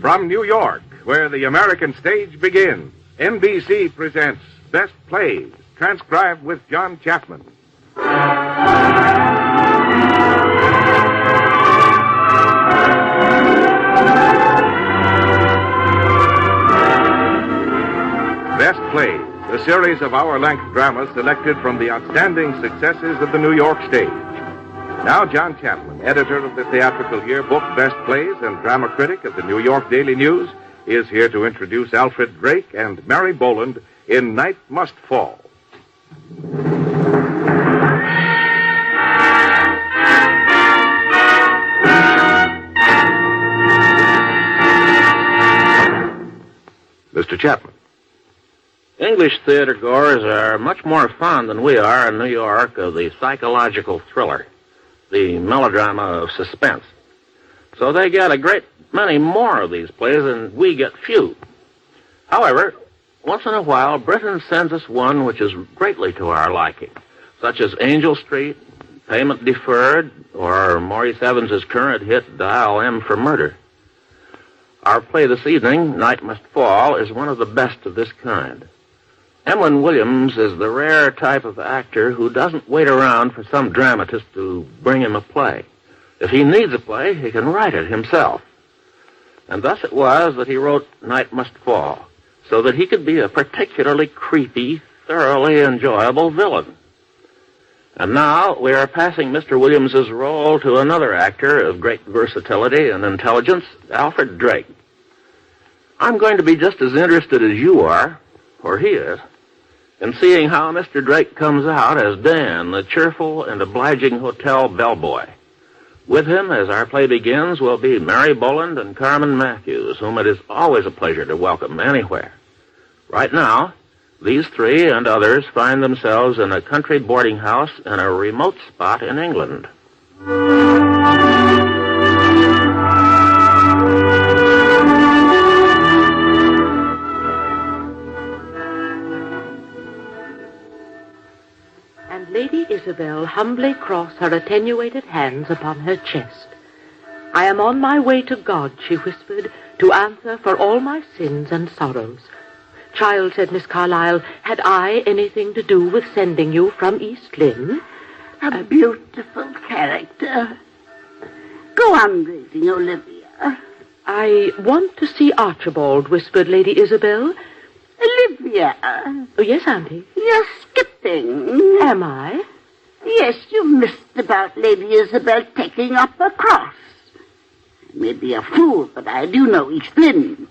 From New York, where the American stage begins, NBC presents Best Plays, transcribed with John Chapman. Best Plays, a series of hour-length dramas selected from the outstanding successes of the New York stage. Now, John Chapman, editor of the theatrical yearbook Best Plays and drama critic of the New York Daily News, is here to introduce Alfred Drake and Mary Boland in Night Must Fall. Mr. Chapman. English theater goers are much more fond than we are in New York of the psychological thriller, the melodrama of suspense. So they get a great many more of these plays and we get few. However, once in a while, Britain sends us one which is greatly to our liking, such as Angel Street, Payment Deferred, or Maurice Evans's current hit, Dial M for Murder. Our play this evening, Night Must Fall, is one of the best of this kind. Emlyn Williams is the rare type of actor who doesn't wait around for some dramatist to bring him a play. If he needs a play, he can write it himself. And thus it was that he wrote Night Must Fall, so that he could be a particularly creepy, thoroughly enjoyable villain. And now we are passing Mr. Williams's role to another actor of great versatility and intelligence, Alfred Drake. I'm going to be just as interested as you are, or he is, in seeing how Mr. Drake comes out as Dan, the cheerful and obliging hotel bellboy. With him, as our play begins, will be Mary Boland and Carmen Matthews, whom it is always a pleasure to welcome anywhere. Right now, these three and others find themselves in a country boarding house in a remote spot in England. And Lady Isabel humbly crossed her attenuated hands upon her chest. "I am on my way to God," she whispered, "to answer for all my sins and sorrows. Child," said Miss Carlyle, "had I anything to do with sending you from East Lynne?" A beautiful character. Go on reading, Olivia. "I want to see Archibald," whispered Lady Isabel. Olivia. Oh, yes, Auntie. You're skipping. Am I? Yes, you missed about Lady Isabel taking up a cross. I may be a fool, but I do know East Lynne.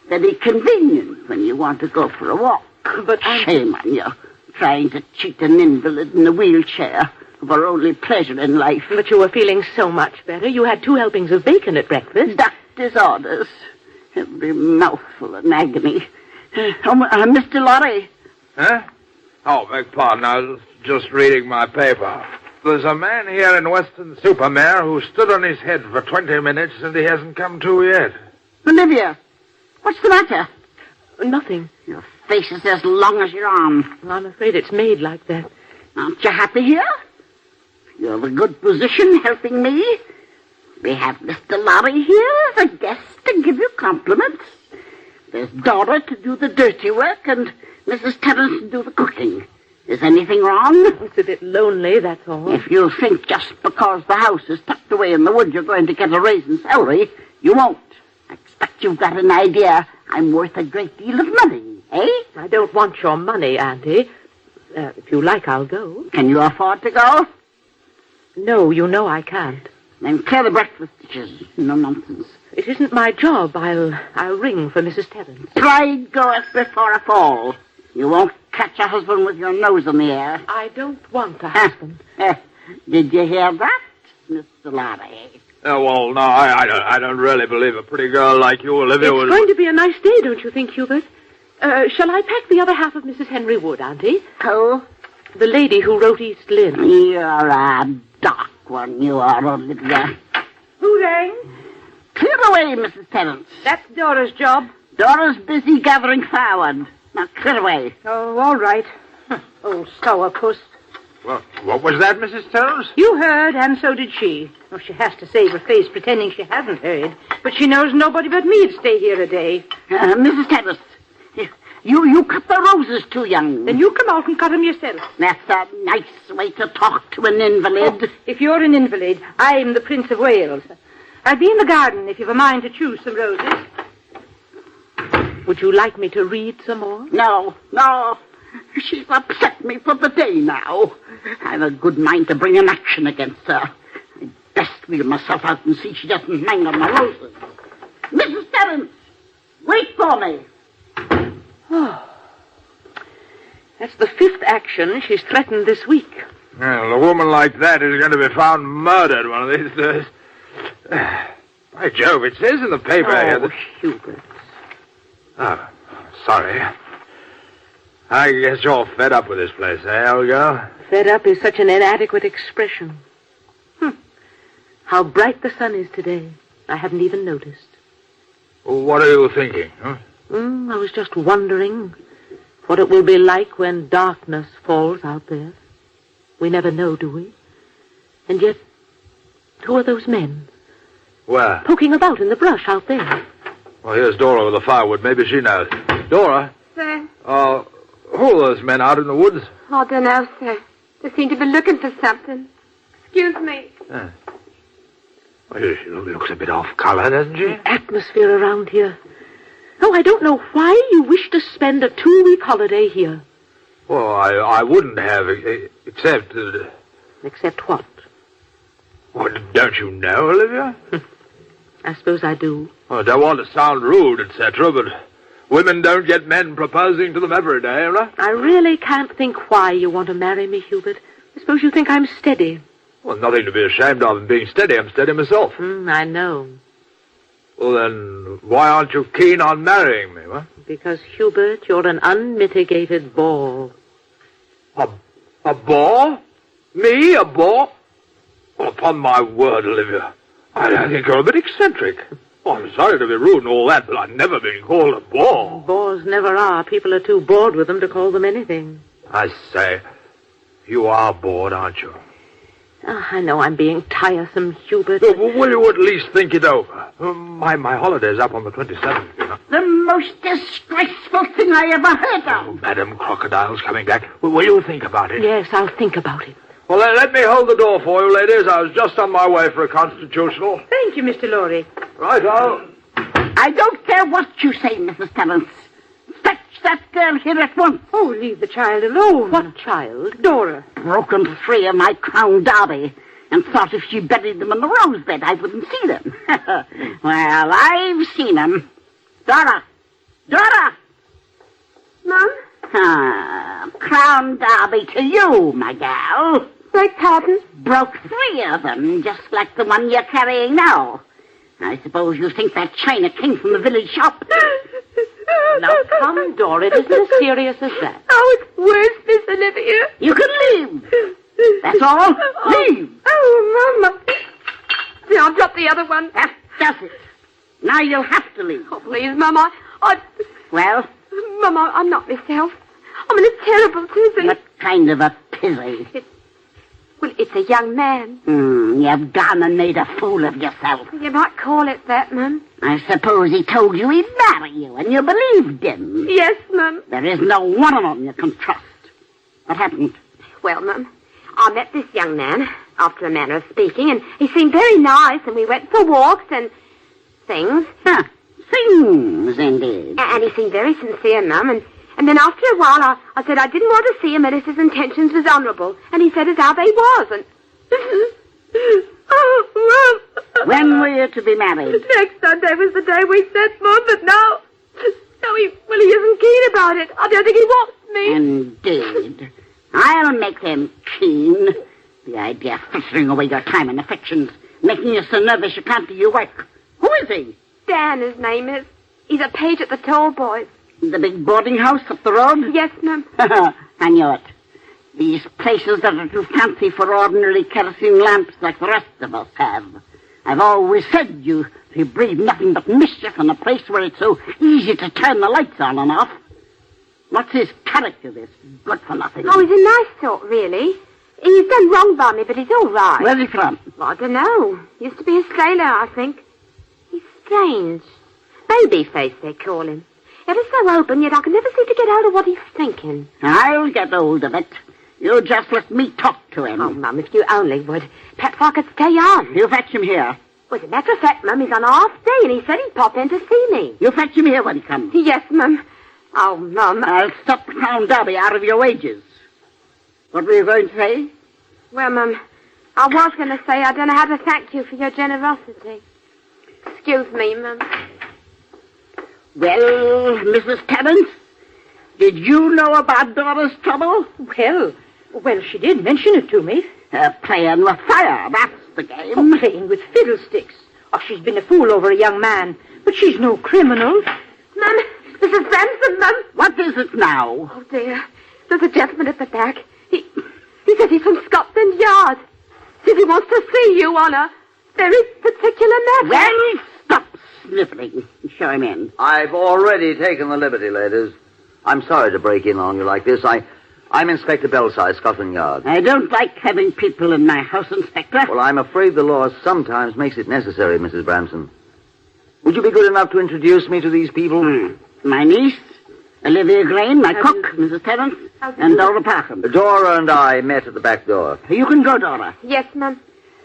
Very convenient when you want to go for a walk. But Shame on you, trying to cheat an invalid in a wheelchair of her only pleasure in life. But you were feeling so much better. You had 2 helpings of bacon at breakfast. Doctor's orders. Every mouthful an agony. Mr. Lorry. Huh? Oh, beg pardon. I was just reading my paper. There's a man here in Weston-super-Mare who stood on his head for 20 minutes and he hasn't come to yet. Olivia, what's the matter? Nothing. Your face is as long as your arm. I'm afraid it's made like that. Aren't you happy here? You have a good position helping me. We have Mr. Lorry here as a guest to give you compliments. There's Dora to do the dirty work and Mrs. Terence to do the cooking. Is anything wrong? It's a bit lonely, that's all. If you think just because the house is tucked away in the wood you're going to get a raise in salary, you won't. I expect you've got an idea I'm worth a great deal of money, eh? I don't want your money, Auntie. If you like, I'll go. Can you afford to go? No, you know I can't. Then clear the breakfast dishes. No nonsense. It isn't my job. I'll ring for Mrs. Terence. Pride goeth before a fall. You won't catch a husband with your nose in the air. I don't want a husband. Did you hear that, Mr. Lorry? Well, no, I don't really believe a pretty girl like you, Olivia, It's going to be a nice day, don't you think, Hubert? Shall I pack the other half of Mrs. Henry Wood, Auntie? Who? The lady who wrote East Lynne. You're a dark one, you are, Olivia. Who rang? Clear away, Mrs. Terence. That's Dora's job. Dora's busy gathering firewood. Now, clear away. Oh, all right. Oh, sourpuss. Well, what was that, Mrs. Terrence? You heard, and so did she. Well, she has to save her face pretending she hasn't heard. But she knows nobody but me'd stay here a day. Mrs. Terrace, you cut the roses too young. Then you come out and cut them yourself. That's a nice way to talk to an invalid. Oh, if you're an invalid, I'm the Prince of Wales. I'll be in the garden if you've a mind to choose some roses. Would you like me to read some more? No. She's upset me for the day now. I've a good mind to bring an action against her. I'd best wheel myself out and see she doesn't hang on my roses. Mrs. Terrence, wait for me. Oh. That's the 5th action she's threatened this week. Well, a woman like that is going to be found murdered one of these days. By Jove, it says in the paper here that... Hubert. Oh, sorry. I guess you're fed up with this place, eh, old girl? Fed up is such an inadequate expression. How bright the sun is today. I haven't even noticed. What are you thinking, huh? I was just wondering what it will be like when darkness falls out there. We never know, do we? And yet, who are those men? Where? Poking about in the brush out there. Well, here's Dora with the firewood. Maybe she knows. Dora? Sir? Who are those men out in the woods? I don't know, sir. They seem to be looking for something. Excuse me. Well, she looks a bit off color, doesn't she? The atmosphere around here. Oh, I don't know why you wish to spend a 2-week holiday here. Well, I wouldn't have, except... Except what? Well, don't you know, Olivia? I suppose I do. Well, I don't want to sound rude, etc., but women don't get men proposing to them every day, right? I really can't think why you want to marry me, Hubert. I suppose you think I'm steady. Well, nothing to be ashamed of in being steady. I'm steady myself. I know. Well, then, why aren't you keen on marrying me, huh? Because, Hubert, you're an unmitigated bore. A bore? Me, a bore? Well, upon my word, Olivia, I think you're a bit eccentric. Oh, I'm sorry to be rude and all that, but I've never been called a bore. Bores never are. People are too bored with them to call them anything. I say, you are bored, aren't you? I know I'm being tiresome, Hubert. Will you at least think it over? My holiday's up on the 27th, you know. The most disgraceful thing I ever heard Oh, of. Madam Crocodile's coming back. Will you think about it? Yes, I'll think about it. Well, let me hold the door for you, ladies. I was just on my way for a constitutional. Thank you, Mr. Lorry. Right-o. I don't care what you say, Mrs. Terrence. Fetch that girl here at once. Oh, leave the child alone. What child? Dora. Broken 3 of my crown derby and thought if she buried them in the rose bed, I wouldn't see them. Well, I've seen them. Dora! Mum? Crown derby to you, my gal. Beg pardon? Broke 3 of them, just like the one you're carrying now. I suppose you think that china came from the village shop. Now, come, Dora. It isn't as serious as that. Oh, it's worse, Miss Olivia. You can leave. That's all. Leave. Oh, Mama. Yeah, I'll drop the other one. That does it. Now you'll have to leave. Oh, please, Mama. Well? Mama, I'm not myself. I'm in a terrible tizzy. What kind of a tizzy? Well, it's a young man. You've gone and made a fool of yourself. You might call it that, Mum. I suppose he told you he'd marry you, and you believed him. Yes, Mum. There is no one of them you can trust. What happened? Well, Mum, I met this young man, after a manner of speaking, and he seemed very nice, and we went for walks and things. Huh. Things, indeed. And he seemed very sincere, Mum, and then after a while I said I didn't want to see him unless his intentions was honourable, and he said as how they was, and... Oh, Mum. When were you to be married? Next Sunday was the day we said, Mum, but now he isn't keen about it. I don't think he wants me. Indeed. I'll make them keen. The idea of frittering away your time and affections, making you so nervous you can't do your work. Who is he? Dan, his name is. He's a page at the Toll Boys. The big boarding house up the road? Yes, Mum. I knew it. These places that are too fancy for ordinary kerosene lamps like the rest of us have. I've always said you breed nothing but mischief in a place where it's so easy to turn the lights on and off. What's his character, this good-for-nothing? Oh, he's a nice sort, really. He's done wrong by me, but he's all right. Where's he from? I don't know. Used to be a sailor, I think. He's strange. Baby face, they call him. Ever so open, yet I can never seem to get hold of what he's thinking. I'll get hold of it. You just let me talk to him. Oh, Mum, if you only would. Perhaps I could stay on. You fetch him here. Well, as a matter of fact, Mum, he's on half day, and he said he'd pop in to see me. You fetch him here when he comes. Yes, Mum. Oh, Mum. I'll stop Crown Derby out of your wages. What were you going to say? Well, Mum, I was going to say I don't know how to thank you for your generosity. Excuse me, Mum. Well, Mrs. Terence, did you know about Dora's trouble? Well, she did mention it to me. Playing with fire, that's the game. Oh, playing with fiddlesticks. Oh, she's been a fool over a young man, but she's no criminal. Mum, Mrs. Ransom, Mum. What is it now? Oh, dear. There's a gentleman at the back. He says he's from Scotland Yard. Says he wants to see you on a very particular matter. Well, stop sniffling. Show him in. I've already taken the liberty, ladies. I'm sorry to break in on you like this. I'm Inspector Belsize, Scotland Yard. I don't like having people in my house, Inspector. Well, I'm afraid the law sometimes makes it necessary, Mrs. Bramson. Would you be good enough to introduce me to these people? My niece, Olivia Grain, my cook, Mrs. Terence, and Dora Parkham. Dora and I met at the back door. You can go, Dora. Yes, Mum.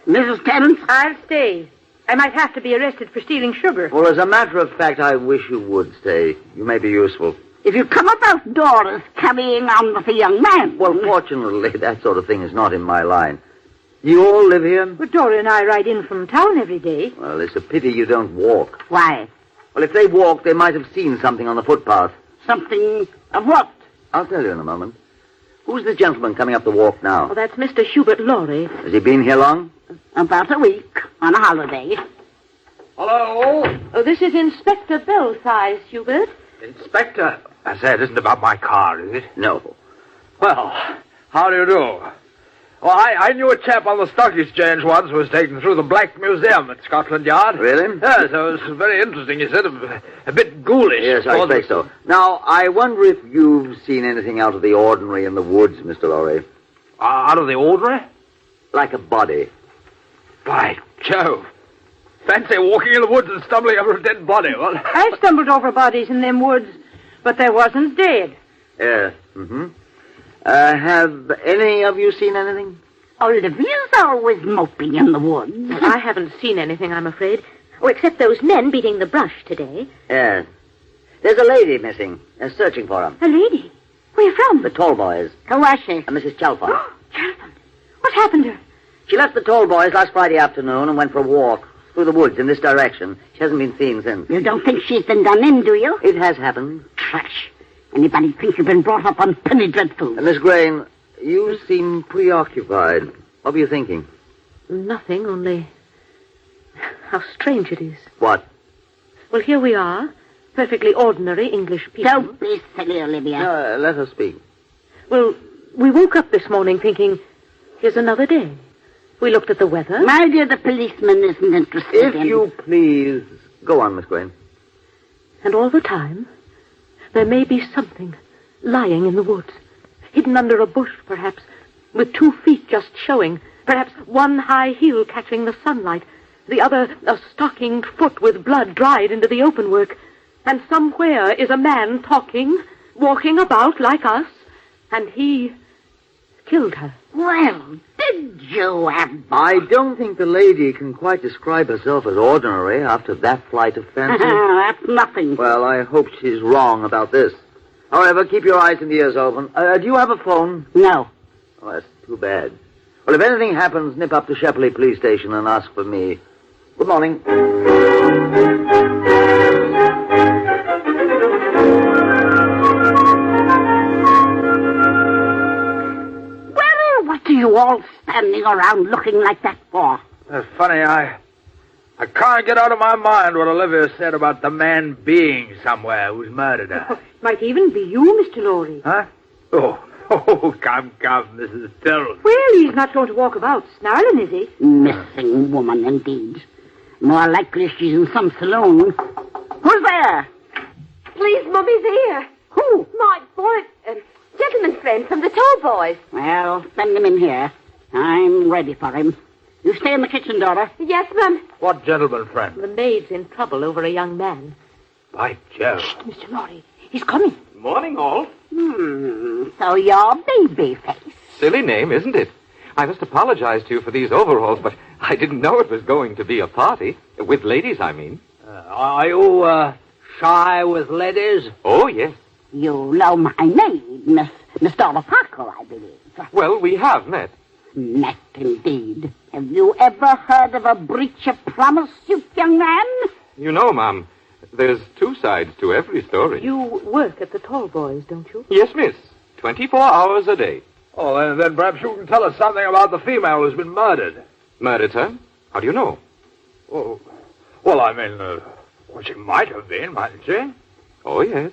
Mrs. Terence? I'll stay. I might have to be arrested for stealing sugar. Well, as a matter of fact, I wish you would stay. You may be useful. If you come about Dora's carrying on with a young man... Well, fortunately, that sort of thing is not in my line. You all live here? But Dora and I ride in from town every day. Well, it's a pity you don't walk. Why? Well, if they walked, they might have seen something on the footpath. Something of what? I'll tell you in a moment. Who's the gentleman coming up the walk now? Oh, that's Mr. Hubert Lorry. Has he been here long? About a week, on a holiday. Hello? Oh, this is Inspector Belsize, Hubert. Inspector? I say, it isn't about my car, is it? No. Well, how do you do? Well, I knew a chap on the stock exchange once who was taken through the Black Museum at Scotland Yard. Really? Yes, it was very interesting. He said a bit ghoulish. Yes, I expect so. Now, I wonder if you've seen anything out of the ordinary in the woods, Mr. Lorry. Out of the ordinary? Like a body. By Jove. Fancy walking in the woods and stumbling over a dead body. Well, I've stumbled over bodies in them woods, but they wasn't dead. Yes. Mm-hmm. Have any of you seen anything? Olivia's always moping in the woods. I haven't seen anything, I'm afraid. Oh, except those men beating the brush today. Yes. There's a lady missing. They're searching for her. A lady? Where from? The tall boys. Who was she? Mrs. Chalfont. Chalfont. What happened to her? She left the tall boys last Friday afternoon and went for a walk through the woods in this direction. She hasn't been seen since. You don't think she's been done in, do you? It has happened. Trash. Anybody thinks you've been brought up on penny dreadfuls? Miss Grain, you seem preoccupied. What were you thinking? Nothing, only how strange it is. What? Well, here we are, perfectly ordinary English people. Don't be silly, Olivia. Let her speak. Well, we woke up this morning thinking, here's another day. We looked at the weather. My dear, the policeman isn't interested If in... you please, go on, Miss Grain. And all the time, there may be something lying in the woods, hidden under a bush, perhaps, with 2 feet just showing, perhaps one high heel catching the sunlight, the other a stockinged foot with blood dried into the open work, and somewhere is a man talking, walking about like us, and he killed her. Well, did you have... I don't think the lady can quite describe herself as ordinary after that flight of fancy. That's nothing. Well, I hope she's wrong about this. However, keep your eyes and ears open. Do you have a phone? No. Oh, that's too bad. Well, if anything happens, nip up to Shepley Police Station and ask for me. Good morning. Well, what are you all standing around looking like that for? That's funny. I can't get out of my mind what Olivia said about the man being somewhere who's murdered her. Might even be you, Mr. Lorry. Huh? Come, Mrs. Terrell. Well, he's not going to walk about snarling, is he? Missing woman, indeed. More likely she's in some saloon. Who's there? Please, Mummy's here. Who? My boy, gentleman friend from the tall boys. Well, send him in here. I'm ready for him. You stay in the kitchen, Dora. Yes, Mum. What gentleman friend? The maid's in trouble over a young man. By Jove. Mr. Lorry, he's coming. Morning, all. So you're Babyface. Silly name, isn't it? I must apologize to you for these overalls, but I didn't know it was going to be a party. With ladies, I mean. Are you, shy with ladies? Oh, yes. You know my maid, Miss Dora Parker, I believe. Well, we have met. Met, indeed. Have you ever heard of a breach of promise, you young man? You know, Ma'am, there's two sides to every story. You work at the Tall Boys, don't you? Yes, miss. 24 hours a day. Oh, then perhaps you can tell us something about the female who's been murdered. Murdered her? How do you know? Oh, well, I mean, she might have been, mightn't she? Oh, yes.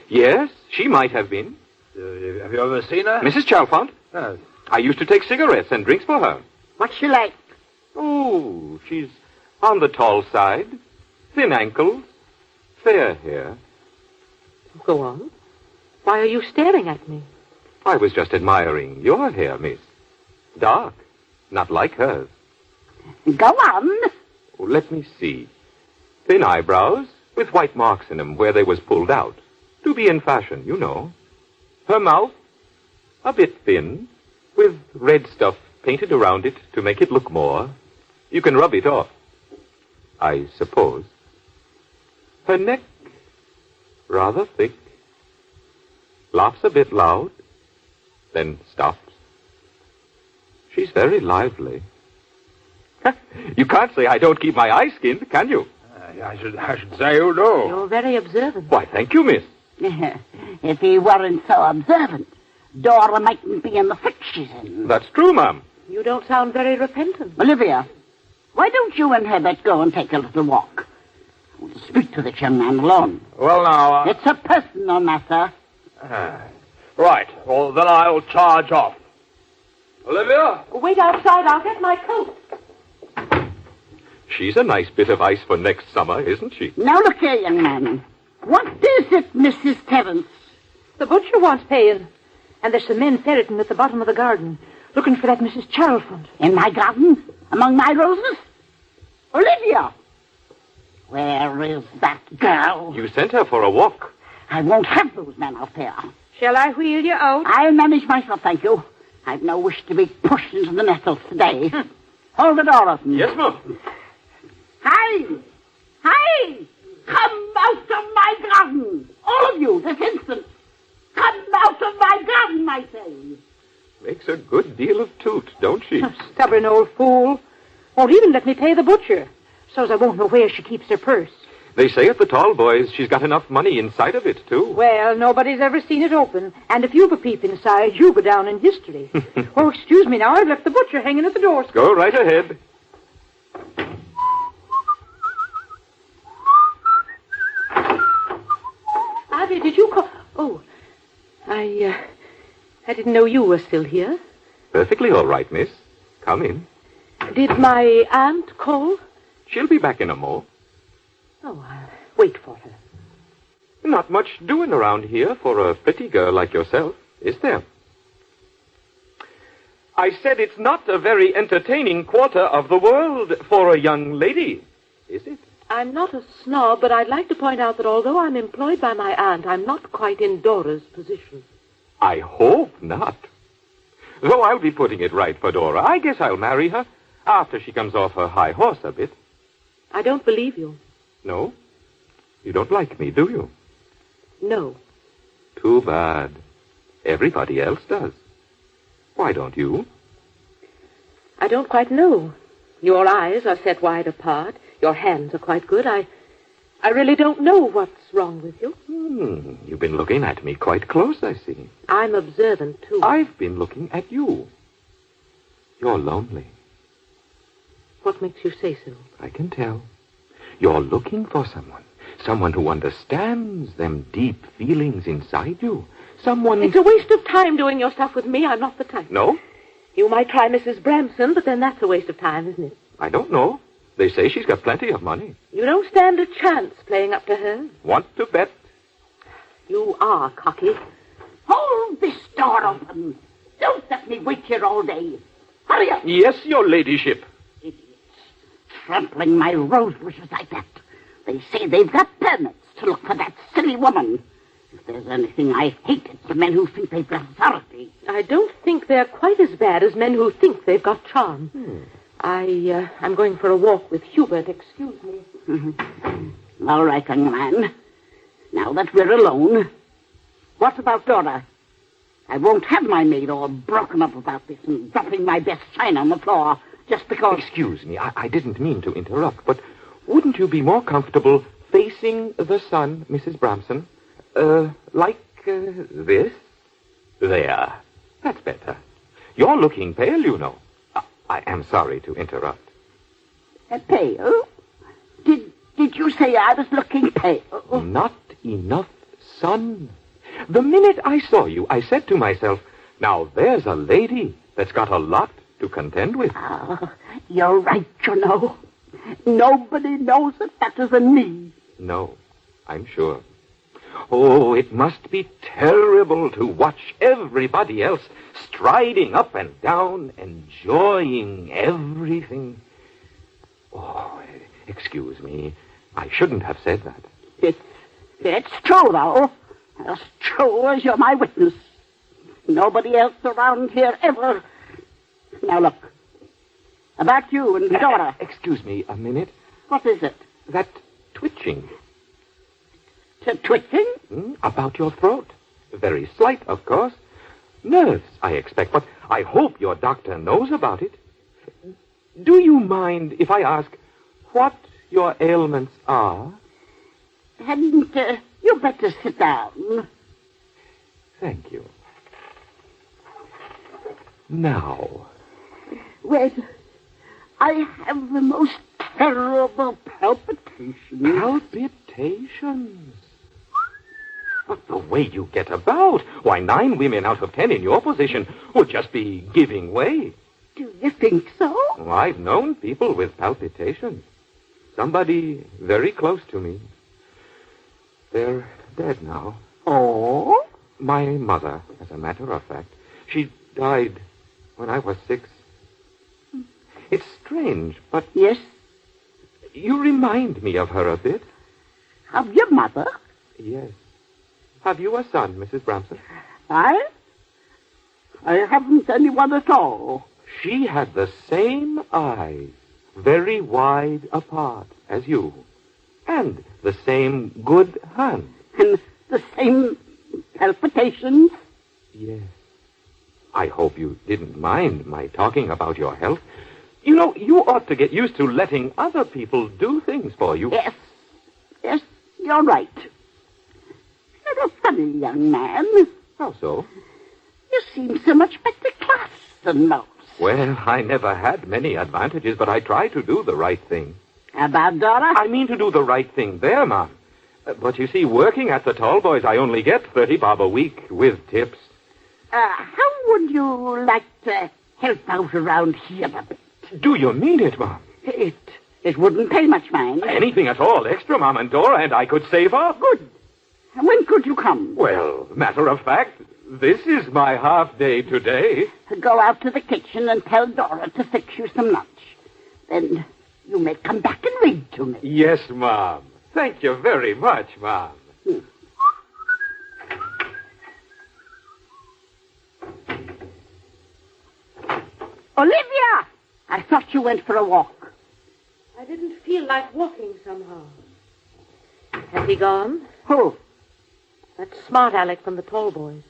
Yes, she might have been. Have you ever seen her? Mrs. Chalfont? Yes. I used to take cigarettes and drinks for her. What's she like? Oh, she's on the tall side. Thin ankles. Fair hair. Go on. Why are you staring at me? I was just admiring your hair, miss. Dark. Not like hers. Go on. Oh, let me see. Thin eyebrows with white marks in them where they was pulled out. To be in fashion, you know. Her mouth, a bit thin, with red stuff painted around it to make it look more. You can rub it off, I suppose. Her neck, rather thick. Laughs a bit loud, then stops. She's very lively. You can't say I don't keep my eyes skinned, can you? I should say you do. You're very observant. Why, thank you, miss. If he weren't so observant, Dora mightn't be in the fix she's in. That's true, Ma'am. You don't sound very repentant. Olivia, why don't you and Herbert go and take a little walk? I want to speak to this young man alone. Well, now... It's a personal matter. Right. Well, then I'll charge off. Olivia? Wait outside. I'll get my coat. She's a nice bit of ice for next summer, isn't she? Now look here, young man. What is it, Mrs. Terence? The butcher wants paying. And there's some men ferreting at the bottom of the garden, looking for that Mrs. Charlfont. In my garden? Among my roses? Olivia! Where is that girl? You sent her for a walk. I won't have those men out there. Shall I wheel you out? I'll manage myself, thank you. I've no wish to be pushed into the nettles today. Hold the door open. Yes, Ma'am. Hi! Hi! Come out of my garden! All of you, this instant! Come out of my garden, I say! Makes a good deal of toot, don't she? Stubborn old fool. Won't even let me pay the butcher. So's I won't know where she keeps her purse. They say at the Tall Boys she's got enough money inside of it, too. Well, nobody's ever seen it open. And if you've a peep inside, you go down in history. Oh, excuse me now. I've left the butcher hanging at the door. Go right ahead. Ivy, did you call? Oh, I didn't know you were still here. Perfectly all right, miss. Come in. Did my aunt call? She'll be back in a mo. Oh, I'll wait for her. Not much doing around here for a pretty girl like yourself, is there? I said it's not a very entertaining quarter of the world for a young lady, is it? I'm not a snob, but I'd like to point out that although I'm employed by my aunt, I'm not quite in Dora's position. I hope not. Though I'll be putting it right for Dora. I guess I'll marry her after she comes off her high horse a bit. I don't believe you. No? You don't like me, do you? No. Too bad. Everybody else does. Why don't you? I don't quite know. Your eyes are set wide apart. Your hands are quite good. I really don't know what's wrong with you. You've been looking at me quite close, I see. I'm observant, too. I've been looking at you. You're lonely. What makes you say so? I can tell. You're looking for someone. Someone who understands them deep feelings inside you. Someone... It's a waste of time doing your stuff with me. I'm not the type. No? You might try Mrs. Bramson, but then that's a waste of time, isn't it? I don't know. They say she's got plenty of money. You don't stand a chance playing up to her. Want to bet? You are cocky. Hold this door open. Don't let me wait here all day. Hurry! furious. Yes, your ladyship. Idiots. Trampling my rose bushes like that. They say they've got permits to look for that silly woman. If there's anything I hate, it's the men who think they've got authority. I don't think they're quite as bad as men who think they've got charm. I'm going for a walk with Hubert. Excuse me. Mm-hmm. All right, young man. Now that we're alone, what about Dora? I won't have my maid all broken up about this and dropping my best china on the floor just because... Excuse me, I didn't mean to interrupt, but wouldn't you be more comfortable facing the sun, Mrs. Bramson? Like this? There. That's better. You're looking pale, you know. I am sorry to interrupt. Pale? Did you say I was looking pale? Not enough sun. The minute I saw you, I said to myself, now there's a lady that's got a lot to contend with. You're right, you know. Nobody knows it better than me. No, I'm sure. Oh, it must be terrible to watch everybody else striding up and down, enjoying everything. Oh, excuse me. I shouldn't have said that. It's true, though. As true as you're my witness. Nobody else around here ever... Now, look. About you and Dora. Excuse me a minute. What is it? That twitching. Twitching? About your throat. Very slight, of course. Nerves, I expect, but I hope your doctor knows about it. Do you mind if I ask what your ailments are? Hadn't you better sit down? Thank you. Now. Well, I have the most terrible palpitations. Palpitations? But the way you get about, why, 9 women out of 10 in your position would just be giving way. Do you think so? Well, I've known people with palpitations. Somebody very close to me. They're dead now. Oh? My mother, as a matter of fact. She died when I was 6. It's strange, but... Yes? You remind me of her a bit. Of your mother? Yes. Have you a son, Mrs. Bramson? I haven't anyone at all. She had the same eyes, very wide apart as you, and the same good hand. And the same palpitations? Yes. I hope you didn't mind my talking about your health. You know, you ought to get used to letting other people do things for you. Yes, you're right. You're a funny young man. How so? You seem so much better class than most. Well, I never had many advantages, but I try to do the right thing. About Dora? I mean to do the right thing there, Mom. But you see, working at the Tallboys, I only get 30 bob a week with tips. How would you like to help out around here a bit? Do you mean it, Mom? It wouldn't pay much, mind. Anything at all extra, Mom and Dora, and I could save up. Good. When could you come? Well, matter of fact, this is my half day today. Go out to the kitchen and tell Dora to fix you some lunch. Then you may come back and read to me. Yes, Mom. Thank you very much, Mom. Olivia! I thought you went for a walk. I didn't feel like walking somehow. Has he gone? Who? That smart Alec from the Tallboys.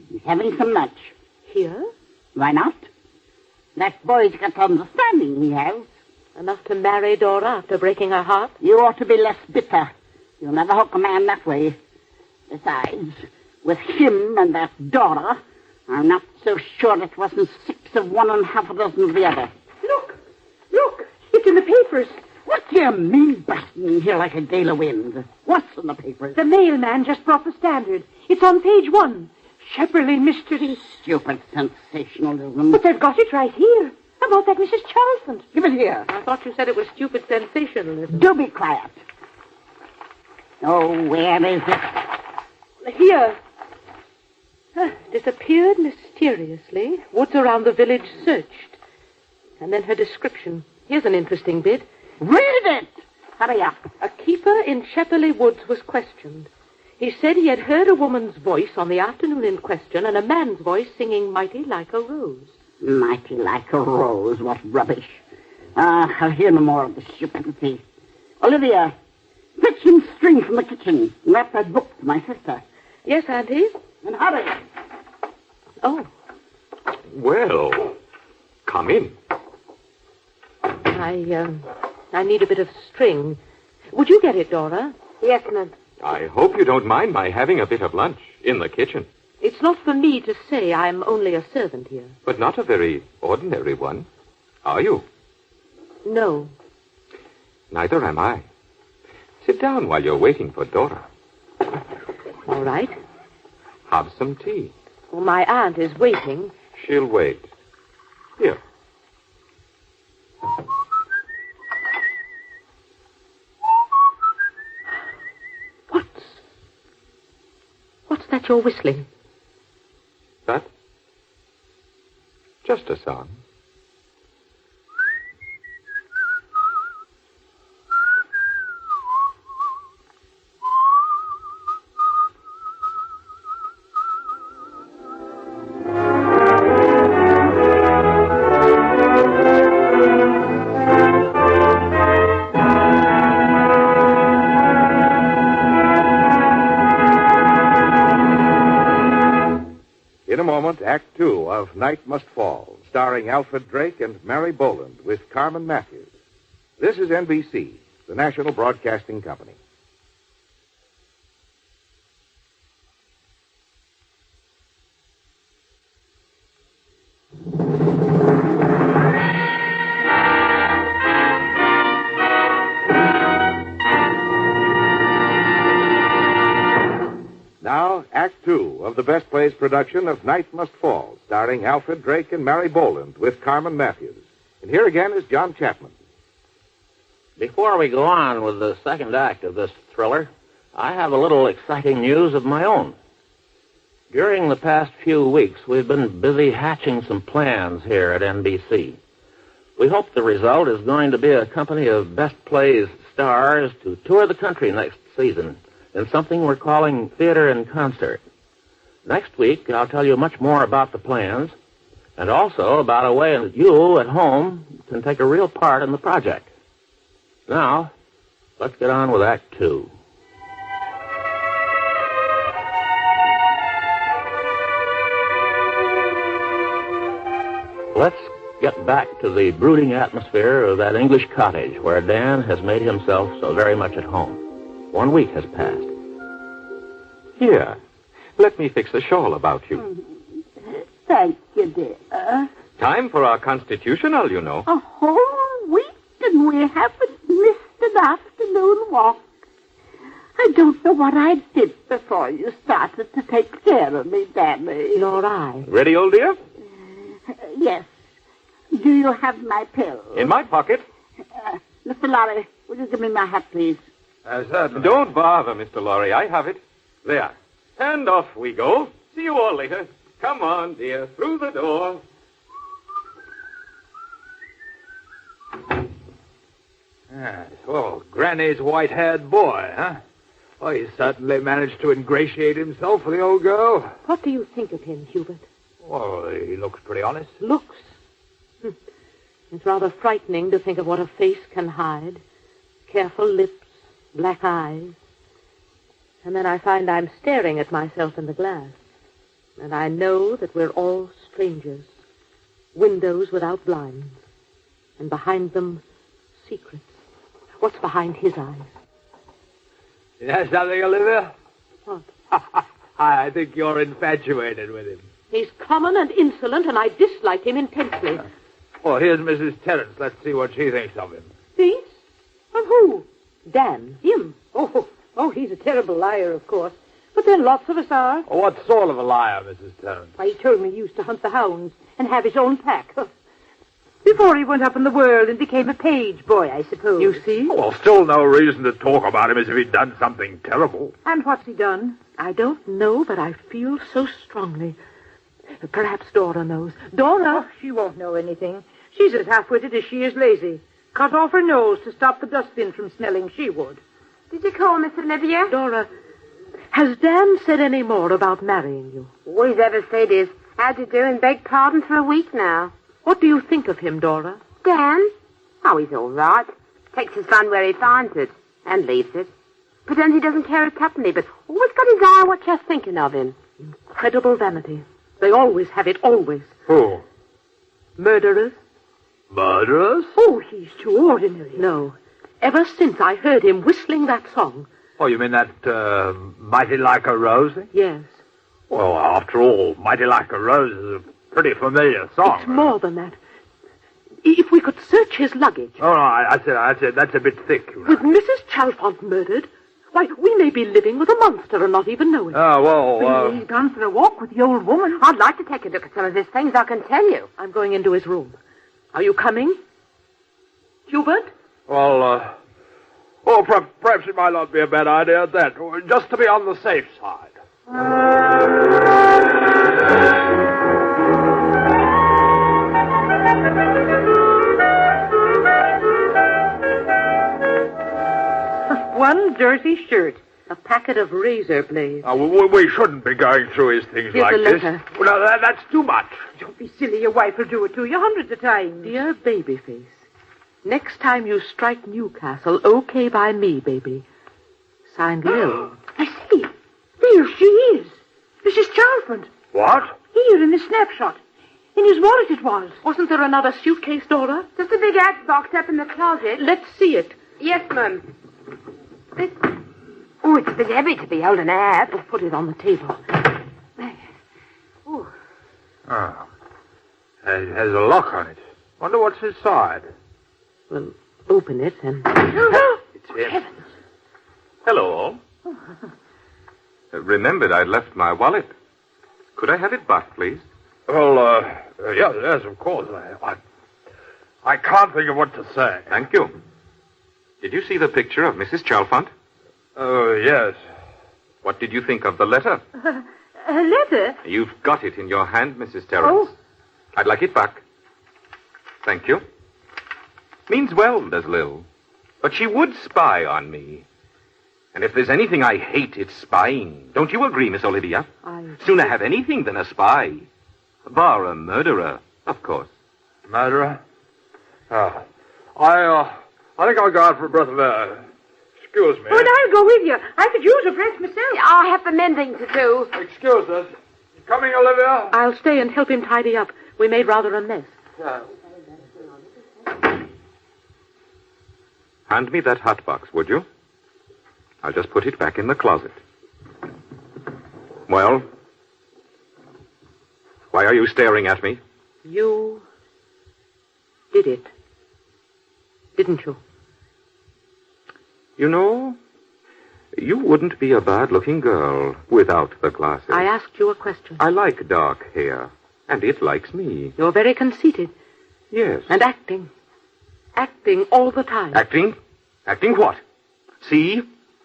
He's having some lunch. Here? Why not? That boy's got understanding, he has. Enough to marry Dora after breaking her heart? You ought to be less bitter. You'll never hook a man that way. Besides, with him and that Dora, I'm not so sure it wasn't 6 of one and half a dozen of the other. Look, it's in the papers. What do you mean busting in here like a gale of wind? What's in the papers? The mailman just brought the Standard. It's on page 1. Shepperley mystery. Stupid sensationalism. But they've got it right here. About that Mrs. Charlton. Give it here. I thought you said it was stupid sensationalism. Do be quiet. Oh, where is it? Here. Disappeared mysteriously. Woods around the village searched. And then her description. Here's an interesting bit. Read it! Hurry up. A keeper in Shepperley Woods was questioned. He said he had heard a woman's voice on the afternoon in question and a man's voice singing Mighty Like a Rose. Mighty Like a Rose. What rubbish. I'll hear no more of this stupidity. Olivia, fetch some string from the kitchen and wrap that book to my sister. Yes, Auntie? And hurry. Oh, Well, come in. I need a bit of string. Would you get it, Dora? Yes, ma'am. I hope you don't mind my having a bit of lunch in the kitchen, It's not for me to say. I'm only a servant here. but not a very ordinary one. Are you? No. Neither am I. Sit down while you're waiting for Dora. All right. Have some tea. Well, my aunt is waiting. She'll wait. Here. What's that you're whistling? That? Just a song. In a moment, Act Two of Night Must Fall, starring Alfred Drake and Mary Boland with Carmen Matthews. This is NBC, the National Broadcasting Company. Now, Act Two of the Best Plays production of Night Must Fall, starring Alfred Drake and Mary Boland with Carmen Matthews. And here again is John Chapman. Before we go on with the second act of this thriller, I have a little exciting news of my own. During the past few weeks, we've been busy hatching some plans here at NBC. We hope the result is going to be a company of Best Plays stars to tour the country next season in something we're calling Theater in Concert. Next week, I'll tell you much more about the plans and also about a way that you at home can take a real part in the project. Now, let's get on with Act Two. Let's get back to the brooding atmosphere of that English cottage where Dan has made himself so very much at home. 1 week has passed. Here, let me fix a shawl about you. Thank you, dear. Time for our constitutional, you know. A whole week and we haven't missed an afternoon walk. I don't know what I did before you started to take care of me, Danny. Nor I. Ready, old dear? Yes. Do you have my pill? In my pocket. Mr. Lorry, will you give me my hat, please? Certainly. Don't bother, Mr. Lorry. I have it. There. And off we go. See you all later. Come on, dear. Through the door. Yes. Well, Granny's white-haired boy, huh? Well, he certainly managed to ingratiate himself with the old girl. What do you think of him, Hubert? Well, he looks pretty honest. Looks. It's rather frightening to think of what a face can hide. Careful lips, black eyes. And then I find I'm staring at myself in the glass. And I know that we're all strangers. Windows without blinds. And behind them, secrets. What's behind his eyes? You know something, Olivia? What? I think you're infatuated with him. He's common and insolent, and I dislike him intensely. Well, here's Mrs. Terrence. Let's see what she thinks of him. Thinks? Of who? Dan. Him? Oh, he's a terrible liar, of course. But then lots of us are. Oh, what sort of a liar, Mrs. Terrence? Why, he told me he used to hunt the hounds and have his own pack. Before he went up in the world and became a page boy, I suppose. You see? Well, still no reason to talk about him as if he'd done something terrible. And what's he done? I don't know, but I feel so strongly. Perhaps Dora knows. Dora! Oh, she won't know anything. She's as half-witted as she is lazy. Cut off her nose to stop the dustbin from smelling, she would. Did you call, Miss Olivia? Dora, has Dan said any more about marrying you? All he's ever said is, how'd you do and beg pardon for a week now. What do you think of him, Dora? Dan? Oh, he's all right. Takes his fun where he finds it. And leaves it. Pretends he doesn't care a tuppenny, but always got his eye on what you're thinking of him. Incredible vanity. They always have it, always. Who? Murderers? Murderers? Oh, he's too ordinary. No. Ever since I heard him whistling that song. Oh, you mean that, Mighty Like a Rose thing? Yes. Well, after all, Mighty Like a Rose is a pretty familiar song. It's more than that. If we could search his luggage. Oh, no, I'd say that's a bit thick. You know. With Mrs. Chalfont murdered, why, we may be living with a monster and not even know it. Oh, well, He's gone for a walk with the old woman. I'd like to take a look at some of his things, I can tell you. I'm going into his room. Are you coming? Hubert? well, perhaps it might not be a bad idea at that, just to be on the safe side. One dirty shirt. A packet of razor blades. We shouldn't be going through his things Here's like a this. letter. Well, no, that's too much. Don't be silly. Your wife will do it to you hundreds of times. Dear Babyface, next time you strike Newcastle, okay by me, baby. Signed Lil. I see. There she is. Mrs. Chalfont. What? Here in the snapshot. In his wallet it was. Wasn't there another suitcase, Dora? Just a big hat box up in the closet. Let's see it. Yes, Mum. Oh, it's a bit heavy to be holding a hat. We'll put it on the table. Oh. It has a lock on it. Wonder what's inside. We'll open it and... It's him. Hello, all. Remembered I'd left my wallet. Could I have it back, please? Well, yes, of course. I can't think of what to say. Thank you. Did you see the picture of Mrs. Chalfont? Oh, yes. What did you think of the letter? A letter? You've got it in your hand, Mrs. Terrence. Oh. I'd like it back. Thank you. Means well, does Lil. But she would spy on me. And if there's anything I hate, it's spying. Don't you agree, Miss Olivia? Sooner have anything than a spy. Bar a murderer, of course. Murderer? Oh. I think I'll go out for a breath of air. Excuse me. Oh, and I'll go with you. I could use a breath myself. I have some mending to do. Excuse us. You coming, Olivia? I'll stay and help him tidy up. We made rather a mess. Hand me that hat box, would you? I'll just put it back in the closet. Well? Why are you staring at me? You did it, didn't you? You know, you wouldn't be a bad-looking girl without the glasses. I asked you a question. I like dark hair, and it likes me. You're very conceited. Yes. And acting. Acting all the time. Acting? Acting what? See?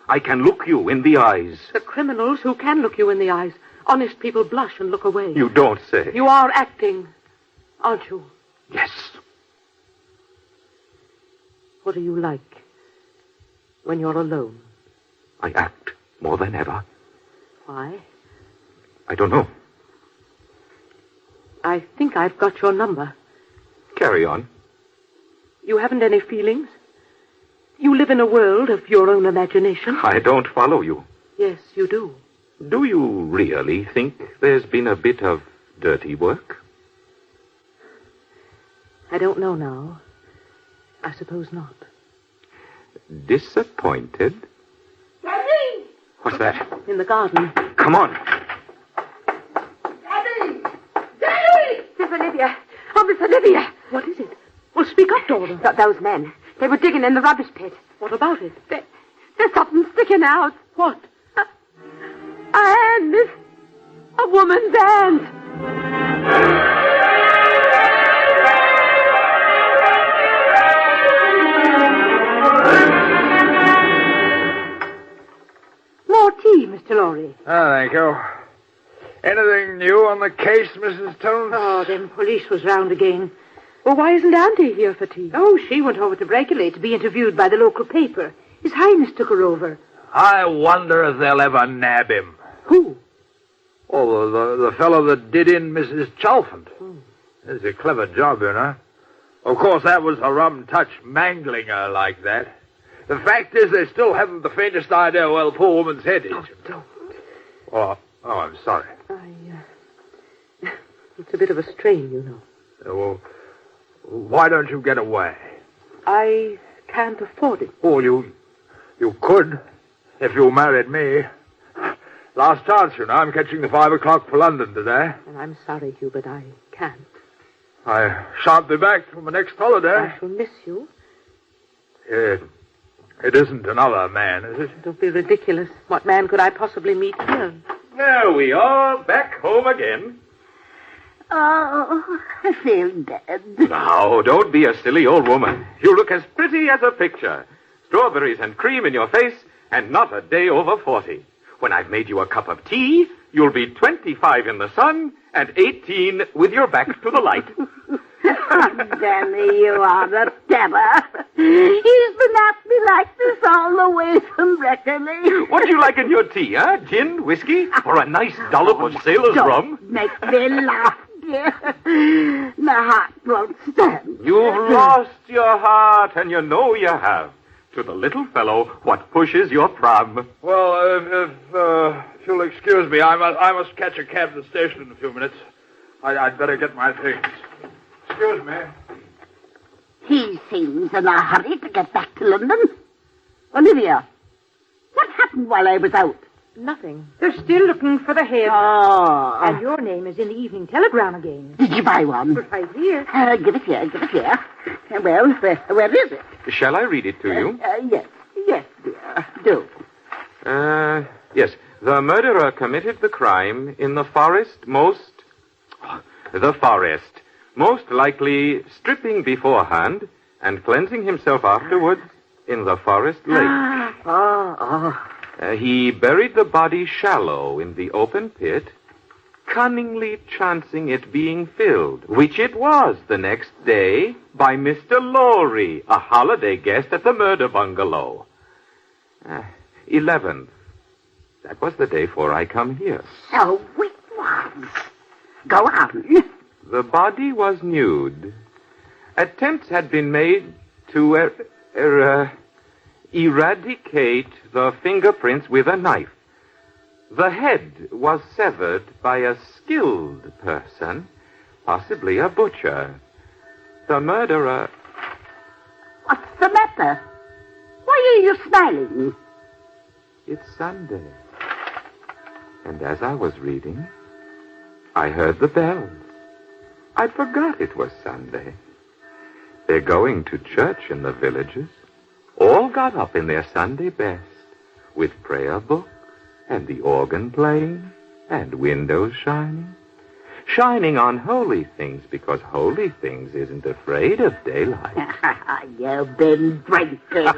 I can look you in the eyes. The criminals who can look you in the eyes. Honest people blush and look away. You don't say. You are acting, aren't you? Yes. What are you like when you're alone? I act more than ever. Why? I don't know. I think I've got your number. Carry on. You haven't any feelings? You live in a world of your own imagination? I don't follow you. Yes, you do. Do you really think there's been a bit of dirty work? I don't know now. I suppose not. Disappointed? Daddy! What's that? In the garden. Come on. Daddy! Daddy! Miss Olivia. Oh, Miss Olivia. What is it? Well, speak up, Dora. Those men. They were digging in the rubbish pit. What about it? There's something sticking out. What? A hand, miss. A woman's hand. More tea, Mr. Lorry. Oh, thank you. Anything new on the case, Mrs. Tones? Oh, them police was round again. Well, why isn't Auntie here for tea? Oh, she went over to Breckley to be interviewed by the local paper. His Highness took her over. I wonder if they'll ever nab him. Who? Oh, the fellow that did in Mrs. Chalfant. It's a clever job, you know. Of course, that was a rum touch, mangling her like that. The fact is, they still haven't the faintest idea where the poor woman's head is. Oh, don't. Oh, I'm sorry. It's a bit of a strain, you know. Well, why don't you get away? I can't afford it. Oh, you could, if you married me. Last chance, you know. I'm catching the 5 o'clock for London today. And I'm sorry, Hubert, I can't. I shan't be back till my next holiday. I shall miss you. It isn't another man, is it? Don't be ridiculous. What man could I possibly meet here? There we are, back home again. Oh, I feel dead. Now, don't be a silly old woman. You look as pretty as a picture. Strawberries and cream in your face, and not a day over 40. When I've made you a cup of tea, you'll be 25 in the sun and 18 with your back to the light. Danny, you are a terror. He's been at me like this all the way from Breckley. What do you like in your tea, huh? Gin, whiskey, or a nice dollop of sailor's rum? Make me laugh, dear. My heart won't stand. You've lost your heart, and you know you have. To the little fellow, what pushes your pram? Well, if you'll excuse me, I must catch a cab to the station in a few minutes. I'd better get my things. Excuse me. He seems in a hurry to get back to London. Olivia, what happened while I was out? Nothing. They're still looking for the hair. Oh. And your name is in the Evening Telegram again. Did you buy one? Right here. Give it here. Well, where is it? Shall I read it to you? Yes, dear. Do. Yes. The murderer committed the crime in the forest most likely stripping beforehand and cleansing himself afterwards in the forest lake. He buried the body shallow in the open pit, cunningly chancing it being filled, which it was the next day by Mr. Lowry, a holiday guest at the murder bungalow. 11th. That was the day 'fore I come here. So it was. Go on. The body was nude. Attempts had been made to eradicate the fingerprints with a knife. The head was severed by a skilled person, possibly a butcher. The murderer... What's the matter? Why are you smiling? It's Sunday. And as I was reading, I heard the bells. I forgot it was Sunday. They're going to church in the villages. All got up in their Sunday best, with prayer books and the organ playing and windows shining on holy things, because holy things isn't afraid of daylight. You've been drinking.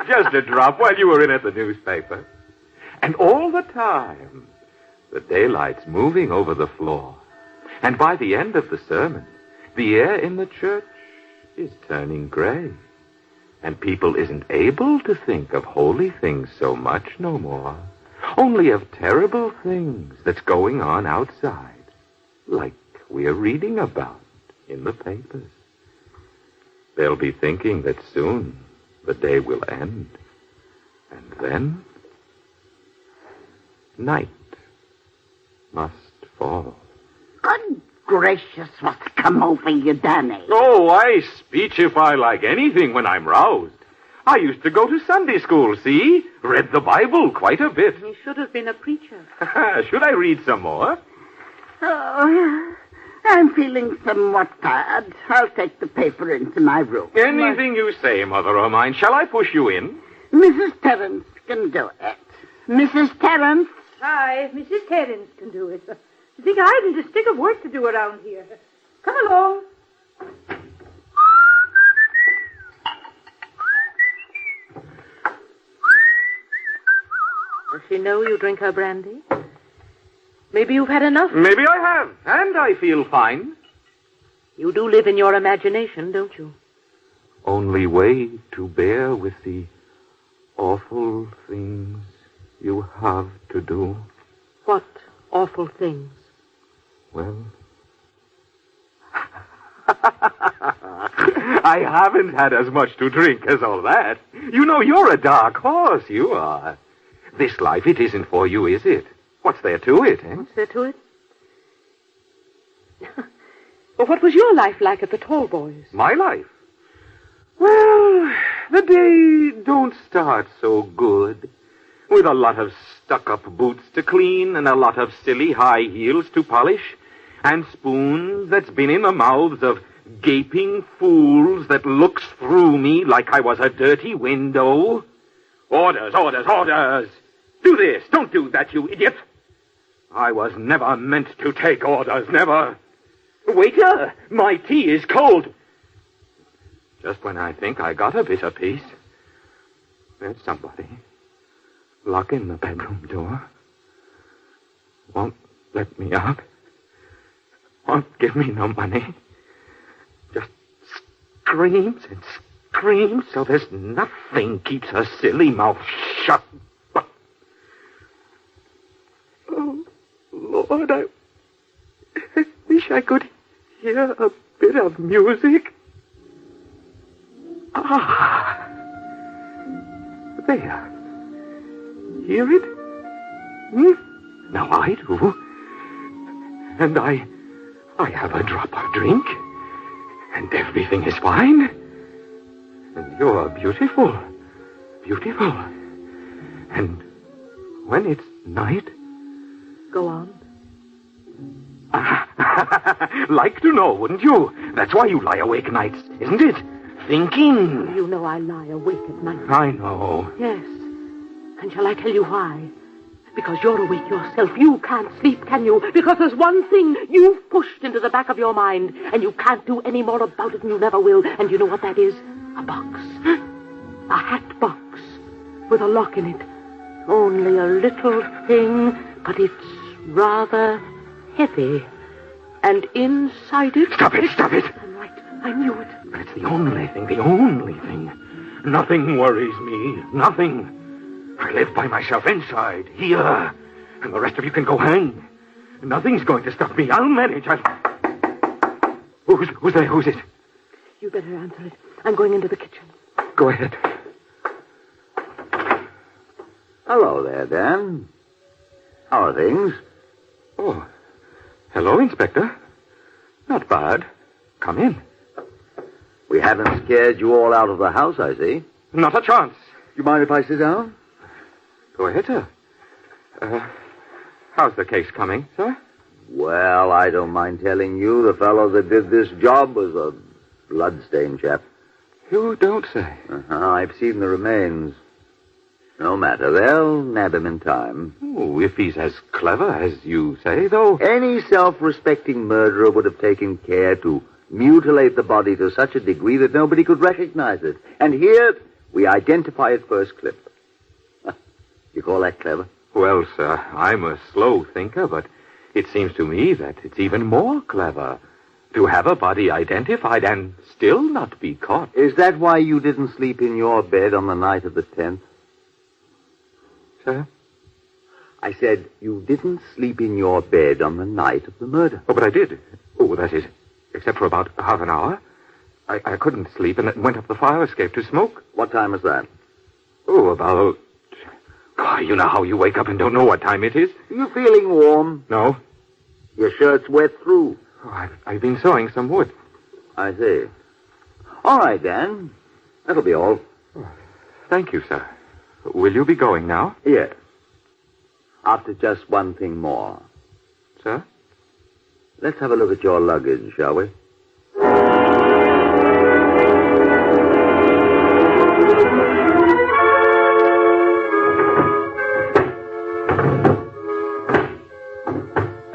Just a drop while you were in at the newspaper. And all the time, the daylight's moving over the floor. And by the end of the sermon, the air in the church is turning gray. And people isn't able to think of holy things so much no more. Only of terrible things that's going on outside, like we're reading about in the papers. They'll be thinking that soon the day will end. And then night must fall. Good gracious, what's come over you, Danny? Oh, I speechify like anything when I'm roused. I used to go to Sunday school, see? Read the Bible quite a bit. He should have been a preacher. Should I read some more? Oh, I'm feeling somewhat tired. I'll take the paper into my room. Anything you say, Mother o' mine. Shall I push you in? Mrs. Terence can do it. Mrs. Terence? Hi, Mrs. Terence can do it. You think I haven't a stick of work to do around here? Come along. Does she know you drink her brandy? Maybe you've had enough. Maybe I have, and I feel fine. You do live in your imagination, don't you? Only way to bear with the awful things you have to do. What awful things? Well, I haven't had as much to drink as all that. You know, you're a dark horse, you are. This life, it isn't for you, is it? What's there to it, eh? What's there to it? Well, what was your life like at the Tall Boys? My life? Well, the day don't start so good. With a lot of stuck-up boots to clean and a lot of silly high heels to polish and spoons that's been in the mouths of gaping fools that looks through me like I was a dirty window. Orders, orders, orders! Do this, don't do that, you idiot! I was never meant to take orders, never. Waiter, my tea is cold. Just when I think I got a bit of peace, there's somebody locking the bedroom door. Won't let me out. Won't give me no money. Just screams and screams so there's nothing keeps her silly mouth shut. But, oh, Lord, I wish I could hear a bit of music. Ah, there. Hear it? Hmm? Now I do. And I have a drop of drink. And everything is fine. And you're beautiful. Beautiful. And when it's night... Go on. Like to know, wouldn't you? That's why you lie awake nights, isn't it? Thinking. You know I lie awake at night. I know. Yes. And shall I tell you why? Because you're awake yourself. You can't sleep, can you? Because there's one thing you've pushed into the back of your mind, and you can't do any more about it, and you never will. And you know what that is? A box. A hat box with a lock in it. Only a little thing, but it's rather heavy. And inside it... Stop it, stop it! I'm right. I knew it. That's the only thing. Nothing worries me. Nothing. I live by myself inside, here. And the rest of you can go hang. Nothing's going to stop me. I'll manage. Who's there? Who's it? You better answer it. I'm going into the kitchen. Go ahead. Hello there, Dan. How are things? Oh, hello, Inspector. Not bad. Come in. We haven't scared you all out of the house, I see. Not a chance. You mind if I sit down? Go ahead, sir. How's the case coming, sir? Well, I don't mind telling you the fellow that did this job was a bloodstained chap. You don't say. I've seen the remains. No matter, they'll nab him in time. Oh, if he's as clever as you say, though. Any self-respecting murderer would have taken care to mutilate the body to such a degree that nobody could recognize it. And here, we identify it first clip. You call that clever? Well, sir, I'm a slow thinker, but it seems to me that it's even more clever to have a body identified and still not be caught. Is that why you didn't sleep in your bed on the night of the 10th? Sir? I said you didn't sleep in your bed on the night of the murder. Oh, but I did. Oh, that is, except for about half an hour. I couldn't sleep and went up the fire escape to smoke. What time was that? Oh, about... God, you know how you wake up and don't know what time it is? Are you feeling warm? No. Your shirt's wet through. Oh, I've been sawing some wood. I see. All right, Dan. That'll be all. Oh, thank you, sir. Will you be going now? Yes. After just one thing more. Sir? Let's have a look at your luggage, shall we?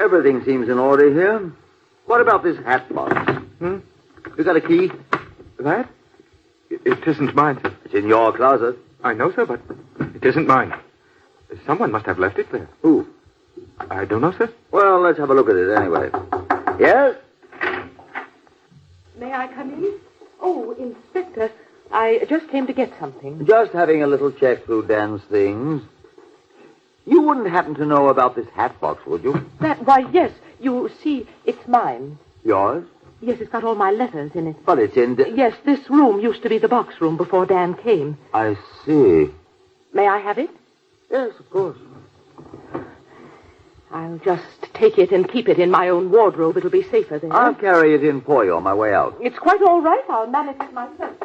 Everything seems in order here. What about this hat box? Hmm? You got a key? That? It isn't mine, sir. It's in your closet. I know, sir, but it isn't mine. Someone must have left it there. Who? I don't know, sir. Well, let's have a look at it anyway. Yes? come in? Oh, Inspector, I just came to get something. Just having a little check through Dan's things. You wouldn't happen to know about this hat box, would you? Why, yes. You see, it's mine. Yours? Yes, it's got all my letters in it. But it's in... Yes, this room used to be the box room before Dan came. I see. May I have it? Yes, of course. I'll just take it and keep it in my own wardrobe. It'll be safer there. I'll carry it in for you on my way out. It's quite all right. I'll manage it myself.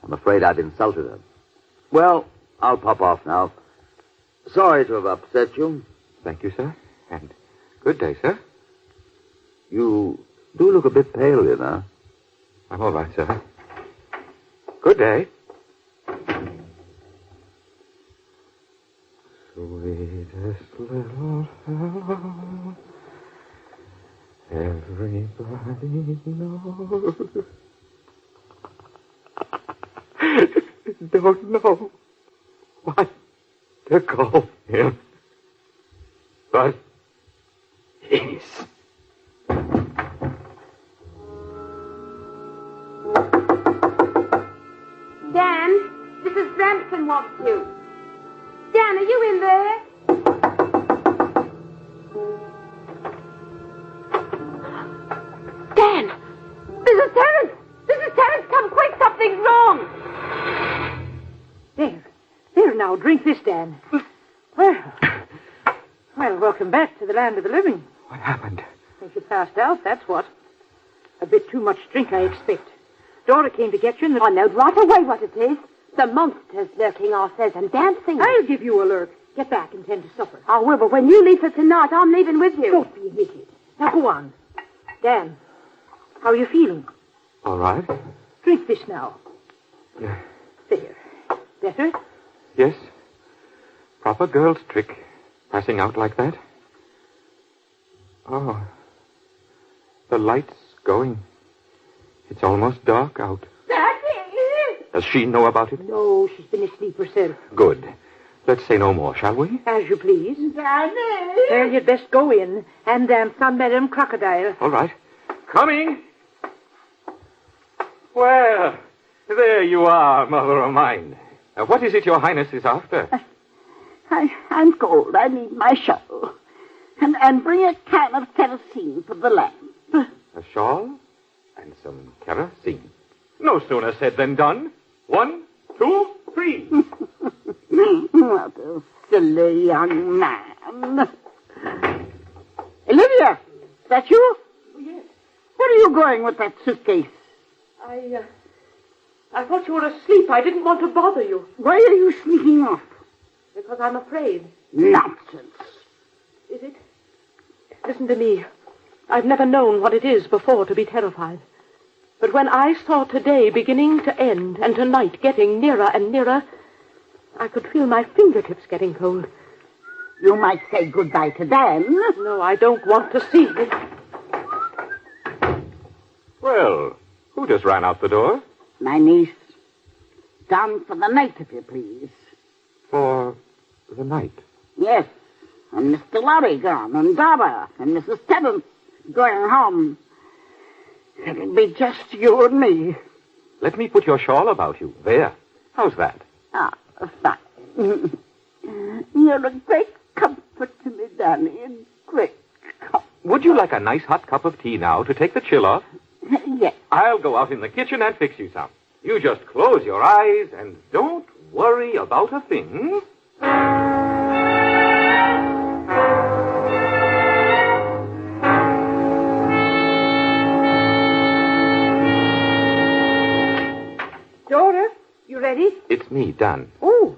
I'm afraid I've insulted her. Well, I'll pop off now. Sorry to have upset you. Thank you, sir. And good day, sir. You do look a bit pale, you know. I'm all right, sir. Good day. Sweetest little fellow, everybody knows. Don't know what to call him, but he's... Dan, Mrs. Brampton wants you. Dan, are you in there? Dan! Mrs. Terrence! Mrs. Terrence, come quick! Something's wrong! There, now, drink this, Dan. Well, welcome back to the land of the living. What happened? I think you passed out, that's what. A bit too much drink, I expect. Dora came to get you and... I know right away what it is. The monster's lurking ourselves and dancing. I'll give you a lurk. Get back and tend to supper. I will, but when you leave for tonight, I'm leaving with you. Don't be an idiot. Now, go on. Dan, how are you feeling? All right. Drink this now. Yeah. There. Better? Yes. Proper girl's trick. Passing out like that. Oh. The light's going. It's almost dark out. Daddy! Does she know about it? No, she's been asleep herself. Good. Let's say no more, shall we? As you please. Daddy! Well, you'd best go in and dance on Madame Crocodile. All right. Coming. Well, there you are, mother of mine. What is it your highness is after? I'm cold. I need my shawl. And bring a can of kerosene for the lamp. A shawl and some kerosene. No sooner said than done. 1, 2, 3. What a silly young man. Olivia, is that you? Yes. Where are you going with that suitcase? I thought you were asleep. I didn't want to bother you. Why are you sneaking off? Because I'm afraid. Nonsense. Is it? Listen to me. I've never known what it is before to be terrified. But when I saw today beginning to end and tonight getting nearer and nearer, I could feel my fingertips getting cold. You might say goodbye to Dan. No, I don't want to see it. Well, who just ran out the door? My niece. Down for the night, if you please. For the night. Yes. And Mr. Lorry gone, and Dora, and Mrs. Terrence going home. It'll be just you and me. Let me put your shawl about you. There. How's that? Ah, fine. You're a great comfort to me, Danny, a great comfort. Would you like a nice hot cup of tea now to take the chill off? Yes. I'll go out in the kitchen and fix you some. You just close your eyes and don't worry about a thing. Dora, you ready? It's me, Dan. Oh,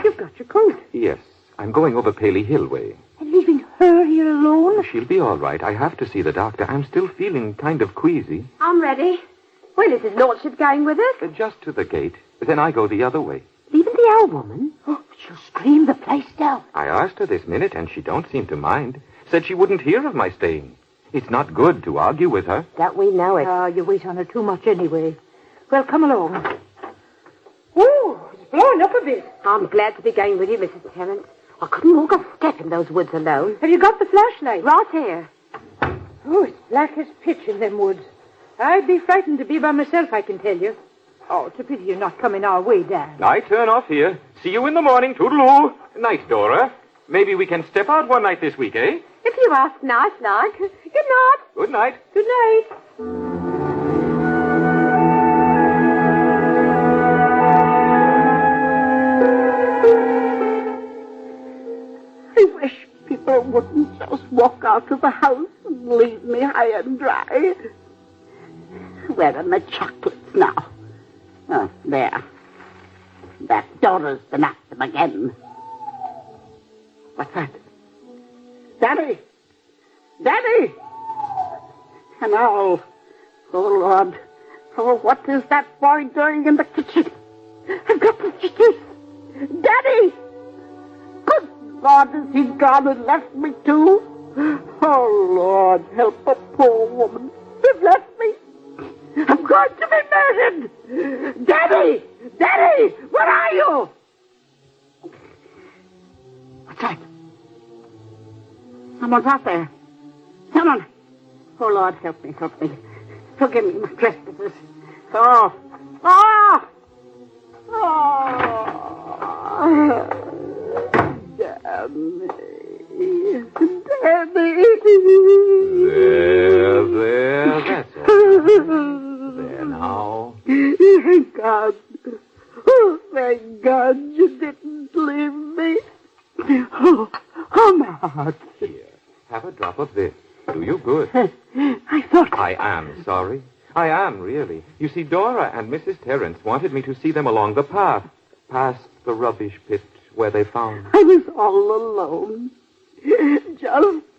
you've got your coat. Yes, I'm going over Paley Hill way. And leaving her here alone? She'll be all right. I have to see the doctor. I'm still feeling kind of queasy. I'm ready. Well, is his lordship going with us? Just to the gate. Then I go the other way. Leaving the old woman? Oh, she'll scream the place down. I asked her this minute, and she don't seem to mind. Said she wouldn't hear of my staying. It's not good to argue with her. Don't we know it? You wait on her too much anyway. Well, come along. Oh, it's blowing up a bit. I'm glad to be going with you, Mrs. Terrence. I couldn't walk a step in those woods alone. Have you got the flashlight? Right here. Oh, it's black as pitch in them woods. I'd be frightened to be by myself, I can tell you. Oh, it's a pity you're not coming our way, Dan. I turn off here. See you in the morning. Toodaloo. Night, Dora. Maybe we can step out one night this week, eh? If you ask nice like. Good night. Good night. Good night. I wish people wouldn't just walk out of the house and leave me high and dry. Where are my chocolates now? Oh, there. That Dora's been at them again. What's that? Daddy! Daddy! And oh, Lord. Oh, what is that boy doing in the kitchen? I've got the chickens. Daddy! Good God, has he gone and left me too? Oh, Lord, help a poor woman. They've left me. I'm going to be murdered. Daddy! Daddy! Where are you? What's that? Someone's out there. Someone. Oh, Lord, help me, help me. Forgive me my trespasses. Oh. Oh! Oh! Damn me. Daddy! There, that's all. There now. Thank God. Oh, thank God you didn't leave me. Oh, my heart. Here, have a drop of this. Do you good. I thought... I am sorry. I am, really. You see, Dora and Mrs. Terrence wanted me to see them along the path, past the rubbish pit where they found... I was all alone. Just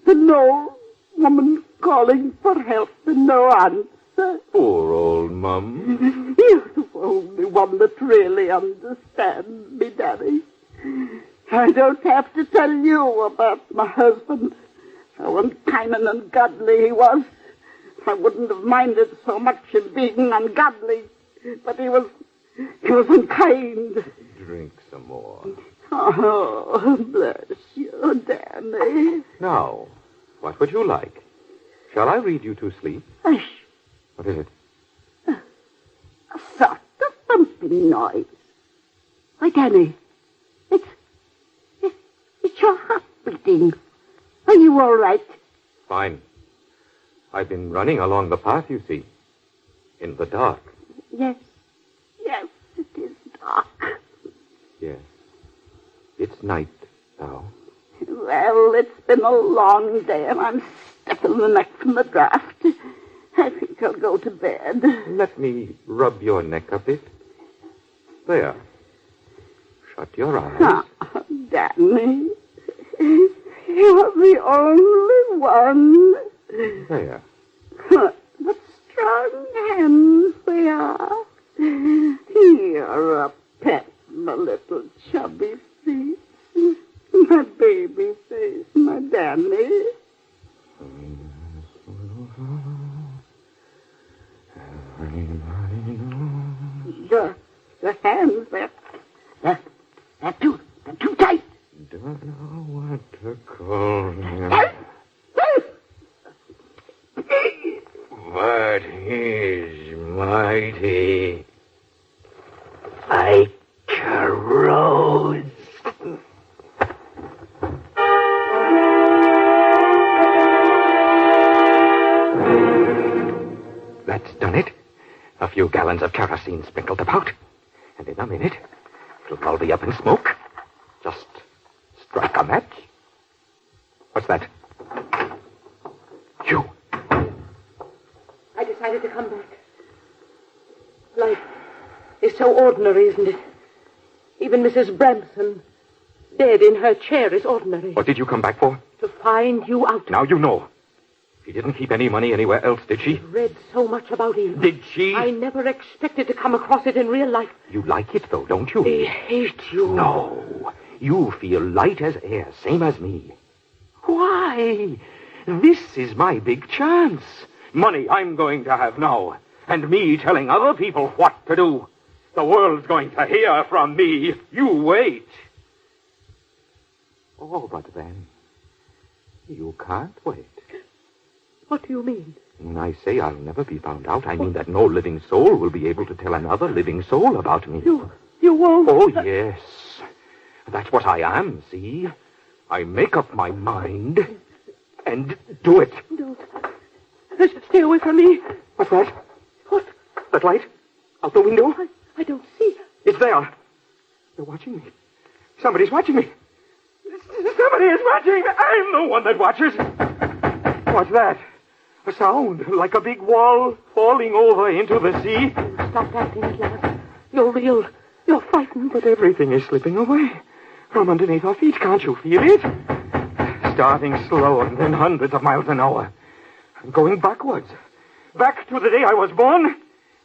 an old woman calling for help and no answer. Poor old Mum. You're the only one that really understands me, Daddy. I don't have to tell you about my husband. How unkind and ungodly he was. I wouldn't have minded so much in being ungodly, but he was unkind. Drink some more. Oh, bless you, Danny. Now, what would you like? Shall I read you to sleep? Hush. What is it? A sort of thumping noise. Why, Danny, it's your heart beating. Are you all right? Fine. I've been running along the path, you see. In the dark. Yes, it is dark. Yes. It's night now. Well, it's been a long day, and I'm stiff in the neck from the draft. I think I'll go to bed. Let me rub your neck a bit. There. Shut your eyes. Oh, Danny, you're the only one. There. What strong hands they are. You're a pet, my little chubby face. My baby face, my Danny. Your hands, they're too tight. Don't know what to call him. But he's mighty. Like a rose. That's done it. A few gallons of kerosene sprinkled about. And in a minute, it'll all be up in smoke. Just strike a match. What's that? You. I decided to come back. Life is so ordinary, isn't it? Even Mrs. Bramson, dead in her chair, is ordinary. What did you come back for? To find you out. Now you know. She didn't keep any money anywhere else, did she? I read so much about Eve. Did she? I never expected to come across it in real life. You like it, though, don't you? I hate you. No. You feel light as air, same as me. Why? This is my big chance. Money I'm going to have now. And me telling other people what to do. The world's going to hear from me. You wait. Oh, but then, you can't wait. What do you mean? When I say I'll never be found out, I mean that no living soul will be able to tell another living soul about me. You won't. Oh, yes. That's what I am, see? I make up my mind and do it. Don't. Stay away from me. What's that? What? That light? Out the window? I don't see. It's there. They're watching me. Somebody's watching me. Somebody is watching. I'm the one that watches. What's that? A sound like a big wall falling over into the sea. Stop acting, at last. You're real. You're frightened. But everything is slipping away from underneath our feet. Can't you feel it? Starting slow and then hundreds of miles an hour. I'm going backwards. Back to the day I was born.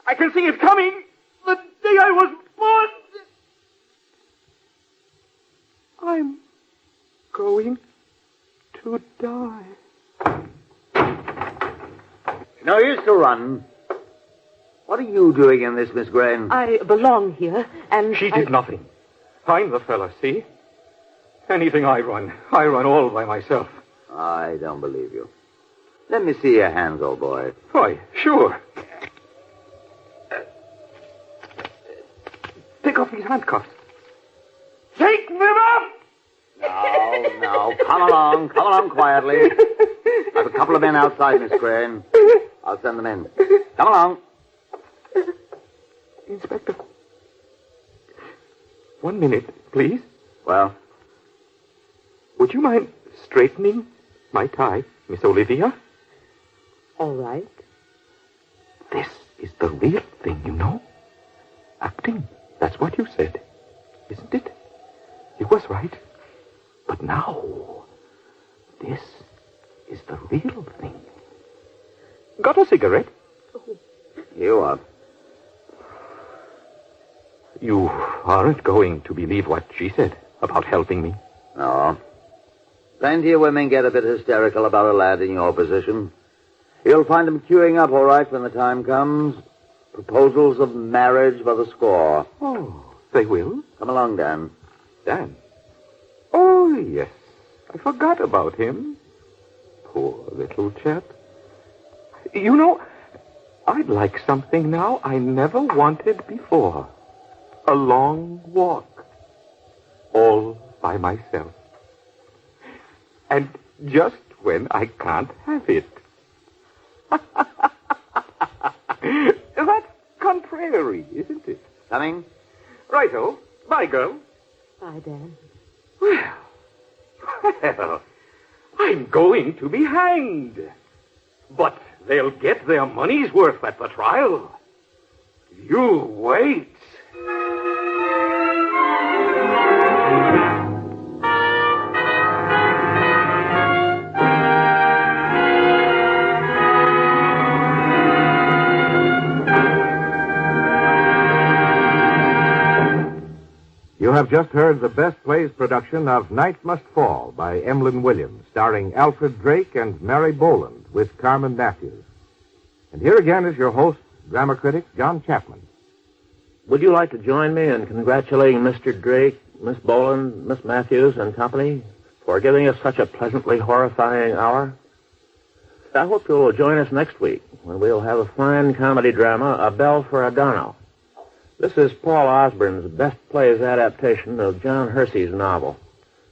I can see it coming. The day I was born. I'm going to die. No use to run. What are you doing in this, Miss Grain? I belong here, and She did nothing. I'm the fella, see? Anything I run all by myself. I don't believe you. Let me see your hands, old boy. Why, sure. Take off these handcuffs. Take them off! No. Come along quietly. I have a couple of men outside, Miss Crane. I'll send them in. Come along. Inspector. 1 minute, please. Well? Would you mind straightening my tie, Miss Olivia? All right. This is the real thing, you know. Acting. That's what you said. Isn't it? You was right. But now, this is the real thing. Got a cigarette? You are. You aren't going to believe what she said about helping me. No. Plenty of women get a bit hysterical about a lad in your position. You'll find them queuing up all right when the time comes. Proposals of marriage by the score. Oh, they will? Come along, Dan. Dan? Oh, yes. I forgot about him. Poor little chap. You know, I'd like something now I never wanted before. A long walk. All by myself. And just when I can't have it. That's contrary, isn't it? Coming? Righto. Bye, girl. Bye, Dan. Well, I'm going to be hanged. But they'll get their money's worth at the trial. You wait. You have just heard the Best Plays production of Night Must Fall by Emlyn Williams, starring Alfred Drake and Mary Boland with Carmen Matthews. And here again is your host, drama critic John Chapman. Would you like to join me in congratulating Mr. Drake, Miss Boland, Miss Matthews, and company for giving us such a pleasantly horrifying hour? I hope you'll join us next week when we'll have a fine comedy drama, A Bell for Adorno. This is Paul Osborne's Best Plays adaptation of John Hersey's novel,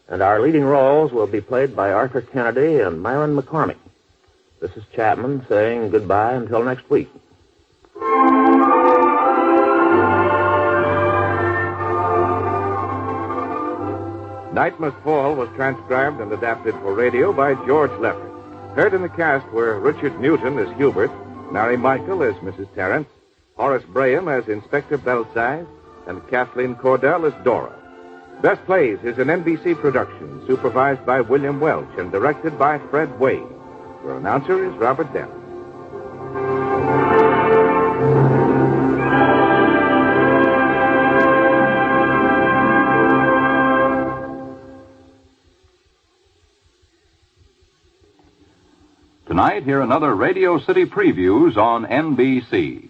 and our leading roles will be played by Arthur Kennedy and Myron McCormick. This is Chapman saying goodbye until next week. Night Must Fall was transcribed and adapted for radio by George Leffert. Heard in the cast were Richard Newton as Hubert, Mary Michael as Mrs. Terrence, Horace Braham as Inspector Belsize, and Kathleen Cordell as Dora. Best Plays is an NBC production supervised by William Welch and directed by Fred Wade. Your announcer is Robert Dent. Tonight, hear another Radio City Previews on NBC.